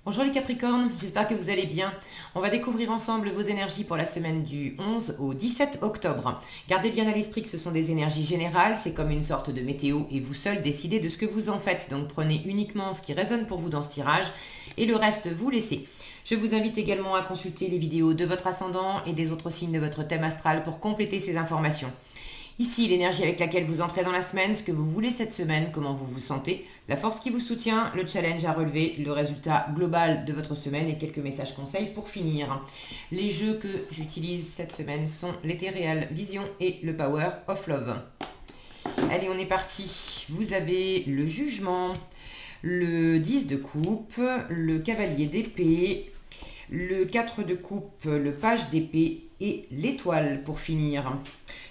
Bonjour les Capricornes, j'espère que vous allez bien. On va découvrir ensemble vos énergies pour la semaine du 11 au 17 octobre. Gardez bien à l'esprit que ce sont des énergies générales, c'est comme une sorte de météo et vous seul décidez de ce que vous en faites. Donc prenez uniquement ce qui résonne pour vous dans ce tirage et le reste vous laissez. Je vous invite également à consulter les vidéos de votre ascendant et des autres signes de votre thème astral pour compléter ces informations. Ici, l'énergie avec laquelle vous entrez dans la semaine, ce que vous voulez cette semaine, comment vous vous sentez, la force qui vous soutient, le challenge à relever, le résultat global de votre semaine et quelques messages conseils pour finir. Les jeux que j'utilise cette semaine sont l'Ethereal Vision et le Power of Love. Allez, on est parti. Vous avez le jugement, le 10 de coupe, le cavalier d'épée, le 4 de coupe, le page d'épée et l'étoile pour finir.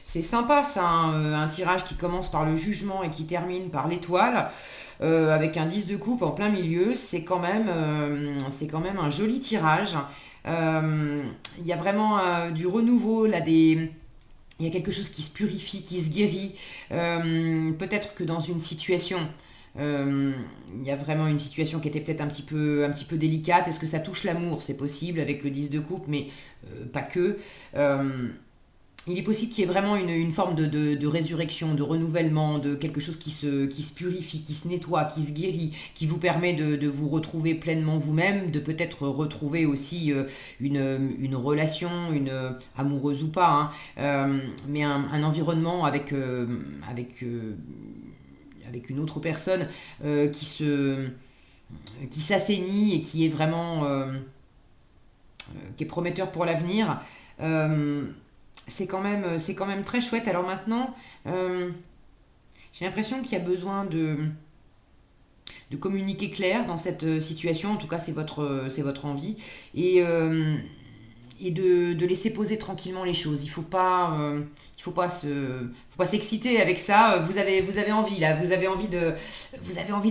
C'est sympa ça, un tirage qui commence par le jugement et qui termine par l'étoile, avec un 10 de coupe en plein milieu, c'est quand même un joli tirage. Il y a vraiment du renouveau, là, il y a quelque chose qui se purifie, qui se guérit. Peut-être que dans une situation, il y a vraiment une situation qui était peut-être un petit peu délicate. Est-ce que ça touche l'amour? C'est possible avec le 10 de coupe, mais pas que. Il est possible qu'il y ait vraiment une forme de résurrection, de renouvellement, de quelque chose qui se purifie, qui se nettoie, qui se guérit, qui vous permet de vous retrouver pleinement vous-même, de peut-être retrouver aussi une relation, amoureuse ou pas, hein, mais un environnement avec une autre personne qui s'assainit et qui est vraiment qui est prometteur pour l'avenir. C'est quand même très chouette. Alors maintenant, j'ai l'impression qu'il y a besoin de communiquer clair dans cette situation. En tout cas, c'est votre envie. Et de laisser poser tranquillement les choses. Il faut pas s'exciter avec ça. Vous avez envie là, vous avez envie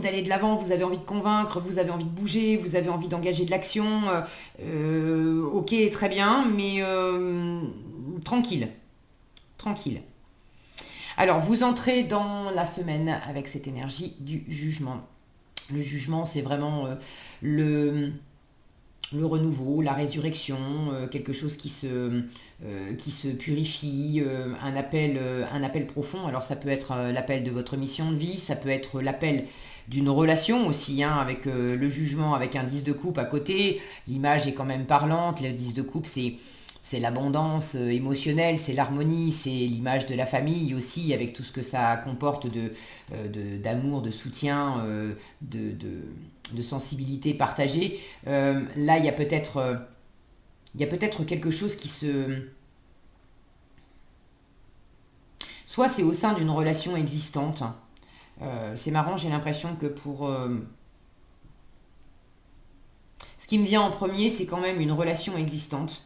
d'aller de l'avant, vous avez envie de convaincre, vous avez envie de bouger, vous avez envie d'engager de l'action. Ok, très bien, mais tranquille, tranquille. Alors, vous entrez dans la semaine avec cette énergie du jugement. Le jugement, c'est vraiment le renouveau, la résurrection, quelque chose qui se purifie, un appel profond. Alors ça peut être l'appel de votre mission de vie, ça peut être l'appel d'une relation aussi, hein, avec le jugement, avec un 10 de coupe à côté. L'image est quand même parlante, le 10 de coupe c'est l'abondance émotionnelle, c'est l'harmonie, c'est l'image de la famille aussi, avec tout ce que ça comporte d'amour, de soutien, de sensibilité partagée. Là, il y a peut-être quelque chose qui se... Soit c'est au sein d'une relation existante. C'est marrant, j'ai l'impression que pour... ce qui me vient en premier, c'est quand même une relation existante.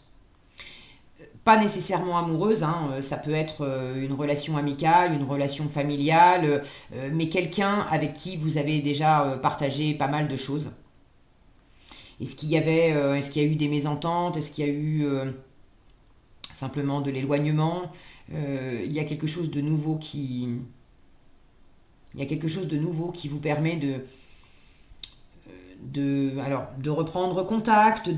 Pas nécessairement amoureuse, hein, ça peut être une relation amicale, une relation familiale, mais quelqu'un avec qui vous avez déjà partagé pas mal de choses. Est-ce qu'il y a eu des mésententes? Est-ce qu'il y a eu simplement de l'éloignement? Il y a quelque chose de nouveau il y a quelque chose de nouveau qui vous permet de reprendre contact,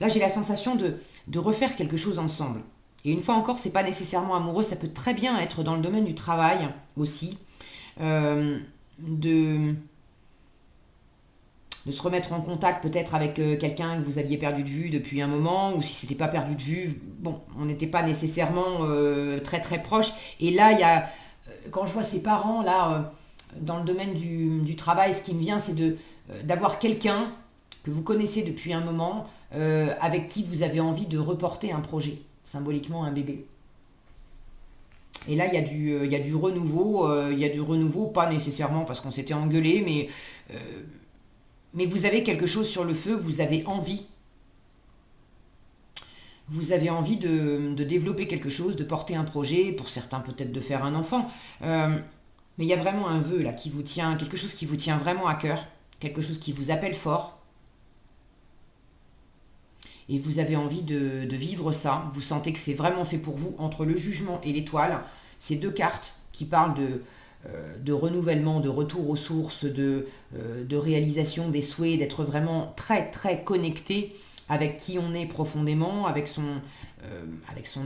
Là, j'ai la sensation de refaire quelque chose ensemble. Et une fois encore, c'est pas nécessairement amoureux, ça peut très bien être dans le domaine du travail aussi. Euh, de, de se remettre en contact peut-être avec quelqu'un que vous aviez perdu de vue depuis un moment, ou si c'était pas perdu de vue, bon, on n'était pas nécessairement très très proche. Et là, quand je vois ses parents, là, dans le domaine du travail, ce qui me vient, c'est d'avoir quelqu'un que vous connaissez depuis un moment, avec qui vous avez envie de reporter un projet, symboliquement un bébé. Et là, il y a du renouveau, pas nécessairement parce qu'on s'était engueulé, mais vous avez quelque chose sur le feu, vous avez envie de développer quelque chose, de porter un projet, pour certains peut-être de faire un enfant. Mais il y a vraiment un vœu là qui vous tient, quelque chose qui vous tient vraiment à cœur, quelque chose qui vous appelle fort, et vous avez envie de vivre ça. Vous sentez que c'est vraiment fait pour vous entre le jugement et l'étoile. Ces deux cartes qui parlent de renouvellement, de retour aux sources, de réalisation des souhaits, d'être vraiment très très connecté avec qui on est profondément, avec son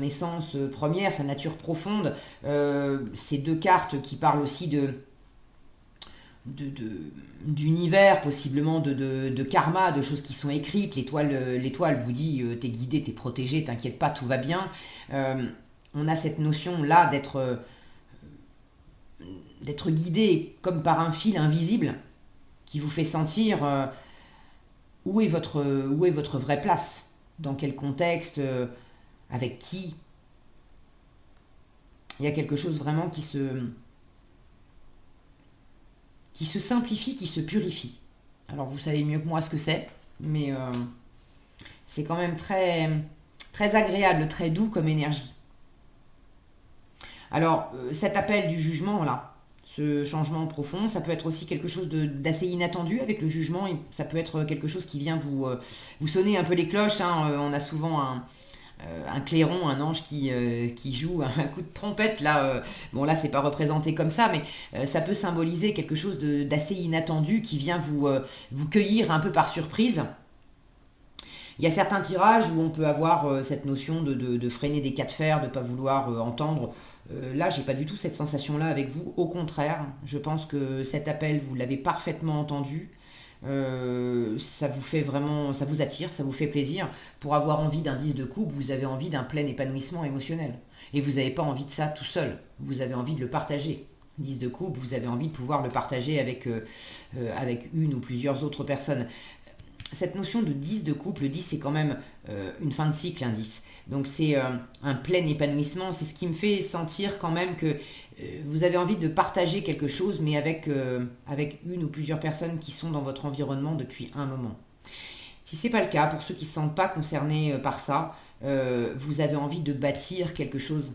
essence première, sa nature profonde. Ces deux cartes qui parlent aussi d'univers, possiblement de karma, de choses qui sont écrites. L'étoile vous dit t'es guidé, t'es protégé, t'inquiète pas, tout va bien. On a cette notion là d'être guidé comme par un fil invisible qui vous fait sentir où est votre vraie place, dans quel contexte, avec qui. Il y a quelque chose vraiment qui se simplifie, qui se purifie. Alors vous savez mieux que moi ce que c'est, mais c'est quand même très, très agréable, très doux comme énergie. Alors cet appel du jugement là, ce changement profond, ça peut être aussi quelque chose d'assez inattendu avec le jugement, et ça peut être quelque chose qui vient vous sonner un peu les cloches, hein. On a souvent un clairon, un ange qui joue un coup de trompette là. Bon là c'est pas représenté comme ça, mais ça peut symboliser quelque chose d'assez inattendu qui vient vous cueillir un peu par surprise. Il y a certains tirages où on peut avoir cette notion de freiner des cas de fer, de ne pas vouloir entendre. Là, j'ai pas du tout cette sensation-là avec vous. Au contraire, je pense que cet appel, vous l'avez parfaitement entendu. Ça vous fait vraiment, ça vous attire, ça vous fait plaisir. Pour avoir envie d'un 10 de coupe, vous avez envie d'un plein épanouissement émotionnel. Et vous n'avez pas envie de ça tout seul. Vous avez envie de le partager. 10 de coupe, vous avez envie de pouvoir le partager avec une ou plusieurs autres personnes. Cette notion de 10 de couple, le 10 c'est quand même une fin de cycle, un 10. Donc c'est un plein épanouissement, c'est ce qui me fait sentir quand même que vous avez envie de partager quelque chose, mais avec une ou plusieurs personnes qui sont dans votre environnement depuis un moment. Si ce n'est pas le cas, pour ceux qui ne se sentent pas concernés par ça, vous avez envie de bâtir quelque chose,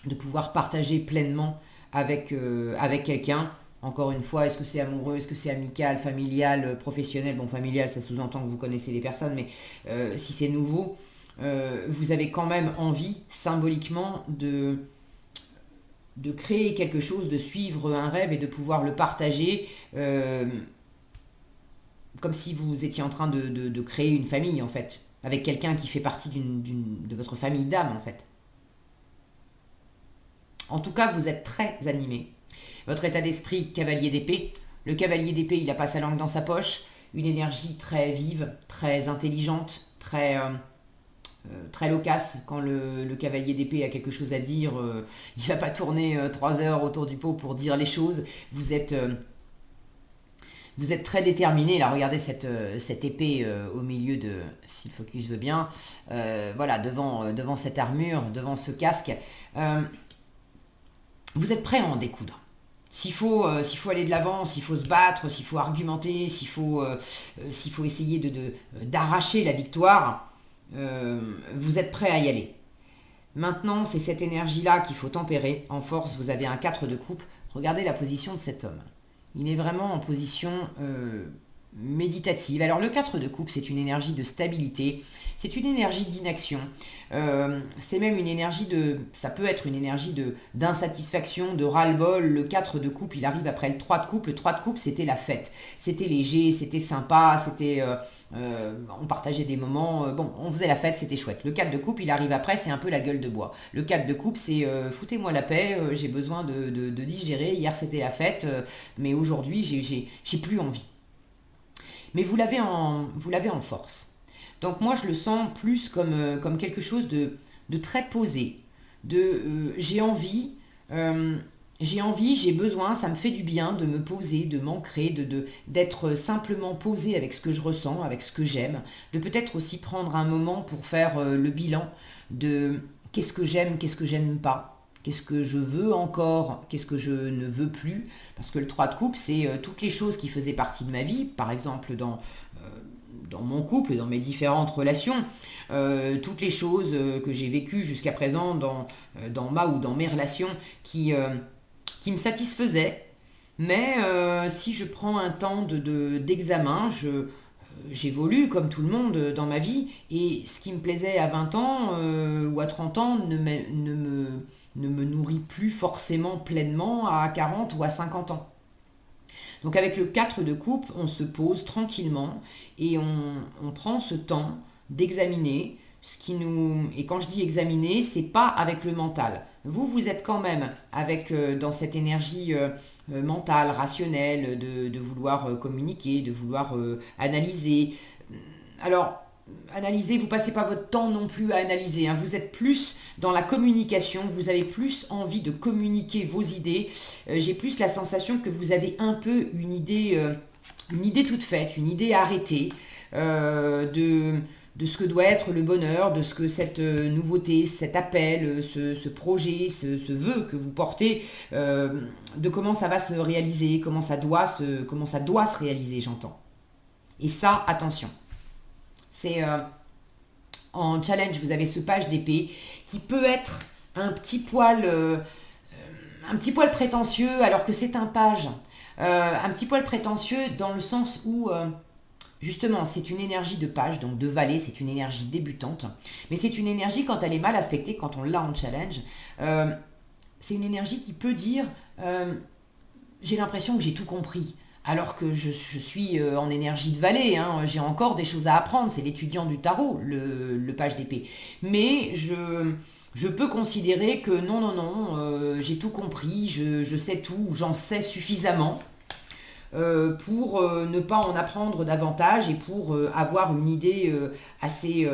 de pouvoir partager pleinement avec quelqu'un. Encore une fois, est-ce que c'est amoureux, est-ce que c'est amical, familial, professionnel? Bon, familial, ça sous-entend que vous connaissez les personnes, mais si c'est nouveau, vous avez quand même envie, symboliquement, de créer quelque chose, de suivre un rêve et de pouvoir le partager comme si vous étiez en train de créer une famille, en fait, avec quelqu'un qui fait partie de votre famille d'âme, en fait. En tout cas, vous êtes très animé. Votre état d'esprit, cavalier d'épée. Le cavalier d'épée, il n'a pas sa langue dans sa poche. Une énergie très vive, très intelligente, très loquace. Quand le cavalier d'épée a quelque chose à dire, il ne va pas tourner 3 heures autour du pot pour dire les choses. Vous êtes très déterminé. Là, regardez cette épée au milieu de, si le focus veut bien, voilà, devant cette armure, devant ce casque. Vous êtes prêt à en découdre. S'il faut aller de l'avant, s'il faut se battre, s'il faut argumenter, s'il faut essayer d'arracher la victoire, vous êtes prêt à y aller. Maintenant, c'est cette énergie-là qu'il faut tempérer. En force, vous avez un 4 de coupe. Regardez la position de cet homme. Il est vraiment en position méditative. Alors le 4 de coupe, c'est une énergie de stabilité, c'est une énergie d'inaction, c'est même une énergie ça peut être une énergie d'insatisfaction, de ras-le-bol. Le 4 de coupe, il arrive après le 3 de coupe. Le 3 de coupe, c'était la fête, c'était léger, c'était sympa, on partageait des moments, bon, on faisait la fête, c'était chouette. Le 4 de coupe, il arrive après, c'est un peu la gueule de bois. Le 4 de coupe, c'est foutez-moi la paix, j'ai besoin de digérer, hier c'était la fête, mais aujourd'hui j'ai plus envie. Mais vous l'avez en force. Donc moi je le sens plus comme quelque chose de très posé, j'ai envie, j'ai besoin, ça me fait du bien de me poser, de m'ancrer, d'être simplement posé avec ce que je ressens, avec ce que j'aime, de peut-être aussi prendre un moment pour faire le bilan de qu'est-ce que j'aime, qu'est-ce que j'aime pas. Qu'est-ce que je veux encore, qu'est-ce que je ne veux plus. Parce que le 3 de coupe, c'est toutes les choses qui faisaient partie de ma vie, par exemple dans mon couple, dans mes différentes relations, toutes les choses que j'ai vécues jusqu'à présent dans ma ou dans mes relations qui me satisfaisaient. Mais si je prends un temps d'examen, j'évolue comme tout le monde dans ma vie, et ce qui me plaisait à 20 ans ou à 30 ans ne ne me nourrit plus forcément pleinement à 40 ou à 50 ans. Donc avec le 4 de coupe, on se pose tranquillement et on prend ce temps d'examiner ce qui nous... Et quand je dis examiner, c'est pas avec le mental. Vous êtes quand même avec dans cette énergie mentale, rationnelle, de vouloir communiquer, de vouloir analyser. Alors, analyser, vous passez pas votre temps non plus à analyser, hein. Vous êtes plus dans la communication, vous avez plus envie de communiquer vos idées. J'ai plus la sensation que vous avez un peu une idée toute faite, une idée arrêtée de ce que doit être le bonheur, de ce que cette nouveauté, cet appel, ce projet, ce vœu que vous portez, de comment ça va se réaliser, comment ça doit se réaliser, j'entends. Et ça, attention. C'est en challenge, vous avez ce page d'épée qui peut être un petit poil prétentieux alors que c'est un page. Un petit poil prétentieux dans le sens où, justement, c'est une énergie de page, donc de valet, c'est une énergie débutante. Mais c'est une énergie, quand elle est mal aspectée, quand on l'a en challenge, c'est une énergie qui peut dire j'ai l'impression que j'ai tout compris. Alors que je suis en énergie de valet, hein, j'ai encore des choses à apprendre, c'est l'étudiant du tarot, le page d'épée. Mais je peux considérer que non, j'ai tout compris, je sais tout, j'en sais suffisamment pour ne pas en apprendre davantage et pour avoir une idée assez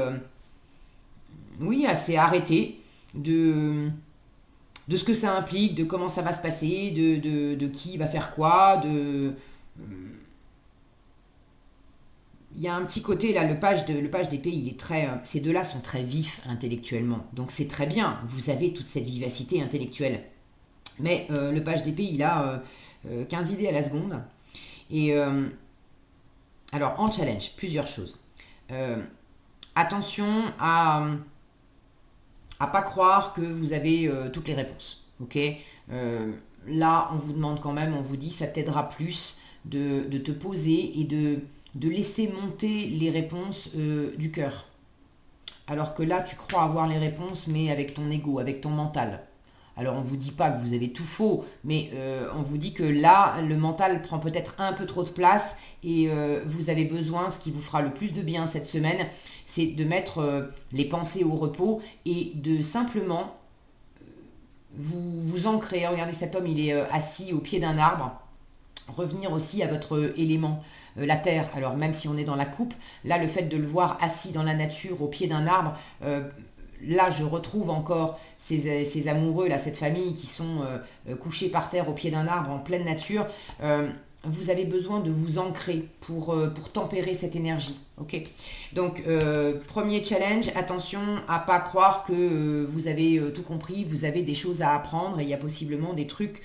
arrêtée de ce que ça implique, de comment ça va se passer, de qui va faire quoi, il y a un petit côté là, le page d'épée, il est très, ces deux-là sont très vifs intellectuellement, donc c'est très bien, vous avez toute cette vivacité intellectuelle. Mais le page d'épée, il a 15 idées à la seconde. Et alors en challenge, plusieurs choses. Attention à pas croire que vous avez toutes les réponses. Ok. Là, on vous demande quand même, on vous dit, ça t'aidera plus de te poser et de laisser monter les réponses du cœur. Alors que là, tu crois avoir les réponses, mais avec ton ego, avec ton mental. Alors on ne vous dit pas que vous avez tout faux, mais on vous dit que là, le mental prend peut-être un peu trop de place et vous avez besoin, ce qui vous fera le plus de bien cette semaine, c'est de mettre les pensées au repos et de simplement vous ancrer. Regardez, cet homme, il est assis au pied d'un arbre. Revenir aussi à votre élément, la terre. Alors même si on est dans la coupe, là le fait de le voir assis dans la nature au pied d'un arbre, là je retrouve encore ces amoureux, là, cette famille qui sont couchés par terre au pied d'un arbre en pleine nature. Vous avez besoin de vous ancrer pour tempérer cette énergie. Ok. Donc, premier challenge, attention à pas croire que vous avez tout compris, vous avez des choses à apprendre et il y a possiblement des trucs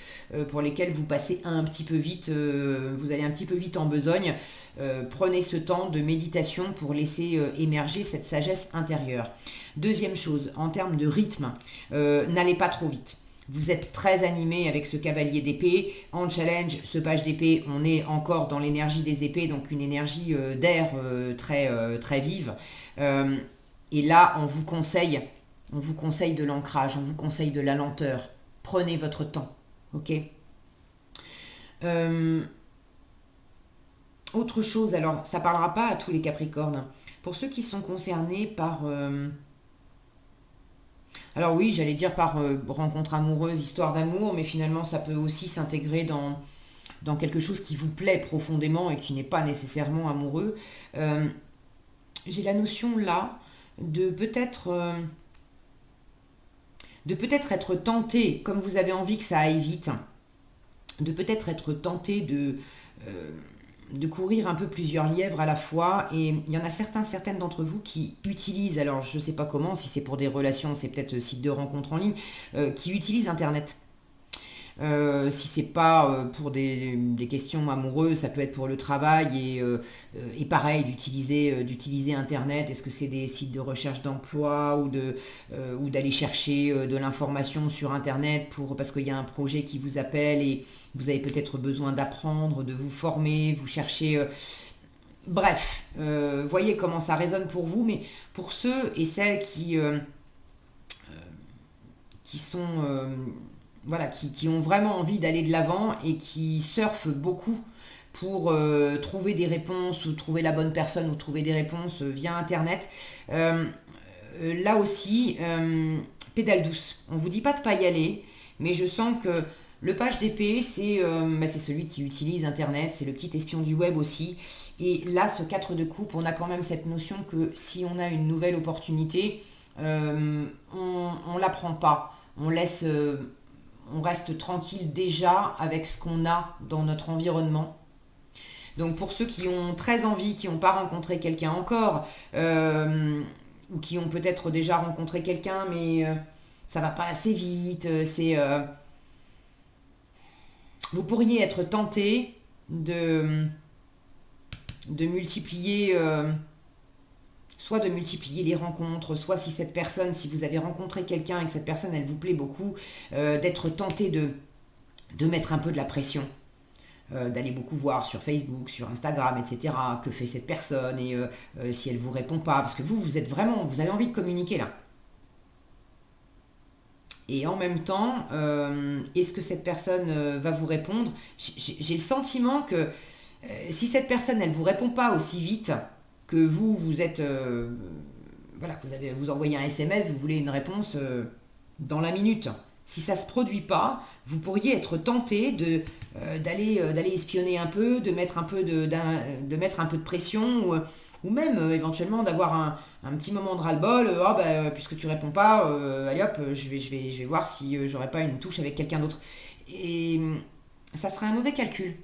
pour lesquels vous passez un petit peu vite, vous allez un petit peu vite en besogne. Prenez ce temps de méditation pour laisser émerger cette sagesse intérieure. Deuxième chose, en termes de rythme, n'allez pas trop vite. Vous êtes très animé avec ce cavalier d'épée. En challenge, ce page d'épée, on est encore dans l'énergie des épées, donc une énergie d'air très vive. Et là, on vous conseille de l'ancrage, on vous conseille de la lenteur. Prenez votre temps, ok. Autre chose, alors ça ne parlera pas à tous les Capricornes. Pour ceux qui sont concernés par... alors oui, j'allais dire par rencontre amoureuse, histoire d'amour, mais finalement ça peut aussi s'intégrer dans quelque chose qui vous plaît profondément et qui n'est pas nécessairement amoureux. J'ai la notion là de peut-être être tenté, comme vous avez envie que ça aille vite, de peut-être être tenté de courir un peu plusieurs lièvres à la fois, et il y en a certaines d'entre vous qui utilisent, alors je ne sais pas comment, si c'est pour des relations, c'est peut-être site de rencontres en ligne, qui utilisent Internet. Si c'est pas pour des questions amoureuses, ça peut être pour le travail et pareil d'utiliser Internet. Est-ce que c'est des sites de recherche d'emploi ou d'aller chercher de l'information sur Internet parce qu'il y a un projet qui vous appelle et vous avez peut-être besoin d'apprendre, de vous former, vous cherchez... Bref, voyez comment ça résonne pour vous, mais pour ceux et celles qui qui sont voilà, qui ont vraiment envie d'aller de l'avant et qui surfent beaucoup pour trouver des réponses ou trouver la bonne personne ou trouver des réponses via Internet. Là aussi, pédale douce. On ne vous dit pas de ne pas y aller, mais je sens que le page d'épée, c'est celui qui utilise Internet, c'est le petit espion du web aussi. Et là, ce 4 de coupe, on a quand même cette notion que si on a une nouvelle opportunité, on ne la prend pas. On reste tranquille déjà avec ce qu'on a dans notre environnement. Donc pour ceux qui ont très envie, qui n'ont pas rencontré quelqu'un encore, ou qui ont peut-être déjà rencontré quelqu'un, mais ça va pas assez vite, vous pourriez être tenté de multiplier, soit de multiplier les rencontres, soit si vous avez rencontré quelqu'un et que cette personne, elle vous plaît beaucoup, d'être tenté de mettre un peu de la pression. D'aller beaucoup voir sur Facebook, sur Instagram, etc. Que fait cette personne et si elle ne vous répond pas. Parce que vous avez envie de communiquer là. Et en même temps, est-ce que cette personne va vous répondre? J'ai le sentiment que si cette personne, elle ne vous répond pas aussi vite que vous êtes... voilà, vous envoyez un SMS, vous voulez une réponse dans la minute. Si ça ne se produit pas, vous pourriez être tenté d'aller espionner un peu, de mettre un peu de pression, ou même éventuellement d'avoir un petit moment de ras-le-bol. Puisque tu réponds pas, allez hop, je vais voir si j'aurais pas une touche avec quelqu'un d'autre. Et ça serait un mauvais calcul.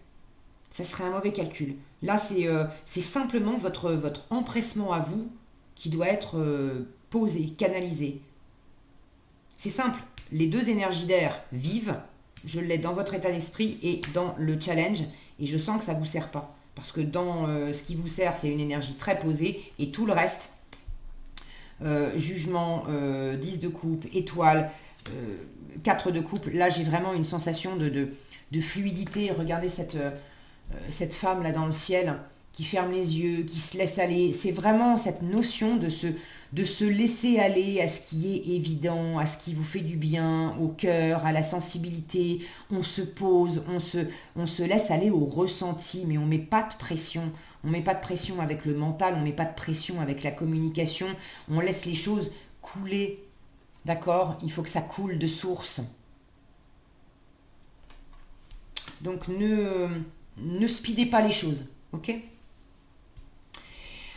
Là, c'est simplement votre empressement à vous qui doit être posé, canalisé. C'est simple. Les deux énergies d'air vivent, je l'ai dans votre état d'esprit et dans le challenge, et je sens que ça ne vous sert pas. Parce que dans ce qui vous sert, c'est une énergie très posée, et tout le reste, jugement, 10 de coupe, étoile, 4 de coupe, là j'ai vraiment une sensation de fluidité. Regardez cette femme là dans le ciel, qui ferme les yeux, qui se laisse aller. C'est vraiment cette notion de se laisser aller à ce qui est évident, à ce qui vous fait du bien, au cœur, à la sensibilité. On se pose, on se laisse aller au ressenti, mais on ne met pas de pression. On ne met pas de pression avec le mental, on ne met pas de pression avec la communication. On laisse les choses couler, d'accord? Il faut que ça coule de source. Donc ne speedez pas les choses, ok?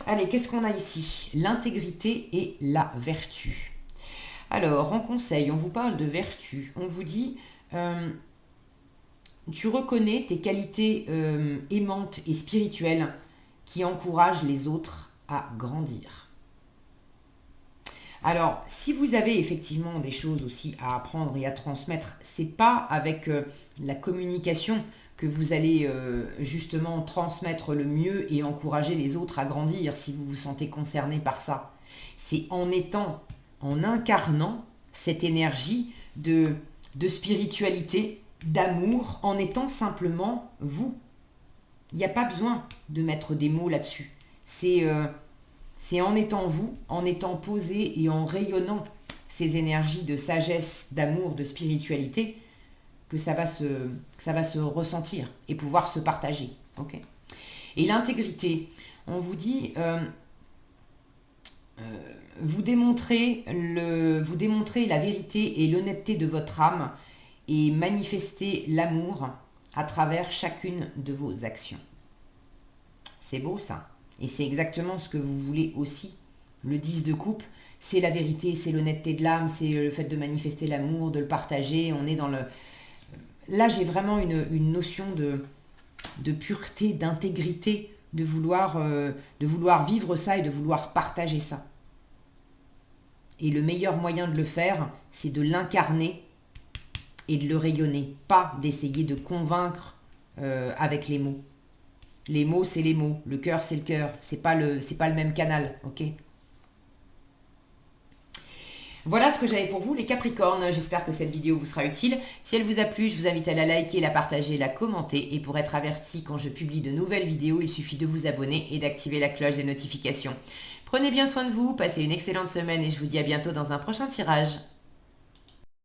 Allez, qu'est-ce qu'on a ici? L'intégrité et la vertu. Alors, en conseil, on vous parle de vertu. On vous dit, tu reconnais tes qualités aimantes et spirituelles qui encouragent les autres à grandir. Alors, si vous avez effectivement des choses aussi à apprendre et à transmettre, c'est pas avec la communication que vous allez justement transmettre le mieux et encourager les autres à grandir si vous vous sentez concerné par ça. C'est en incarnant cette énergie de spiritualité, d'amour, en étant simplement vous. Il n'y a pas besoin de mettre des mots là-dessus. C'est en étant vous, en étant posé et en rayonnant ces énergies de sagesse, d'amour, de spiritualité, que ça va se ressentir et pouvoir se partager. Okay. Et l'intégrité, on vous dit, vous démontrez la vérité et l'honnêteté de votre âme et manifestez l'amour à travers chacune de vos actions. C'est beau ça. Et c'est exactement ce que vous voulez aussi. Le 10 de coupe, c'est la vérité, c'est l'honnêteté de l'âme, c'est le fait de manifester l'amour, de le partager. On est dans le... Là, j'ai vraiment une notion de pureté, d'intégrité, de vouloir vivre ça et de vouloir partager ça. Et le meilleur moyen de le faire, c'est de l'incarner et de le rayonner, pas d'essayer de convaincre avec les mots. Les mots, c'est les mots. Le cœur, c'est le cœur. C'est pas le même canal, ok ? Voilà ce que j'avais pour vous, les Capricornes. J'espère que cette vidéo vous sera utile. Si elle vous a plu, je vous invite à la liker, la partager, la commenter. Et pour être averti quand je publie de nouvelles vidéos, il suffit de vous abonner et d'activer la cloche des notifications. Prenez bien soin de vous, passez une excellente semaine et je vous dis à bientôt dans un prochain tirage.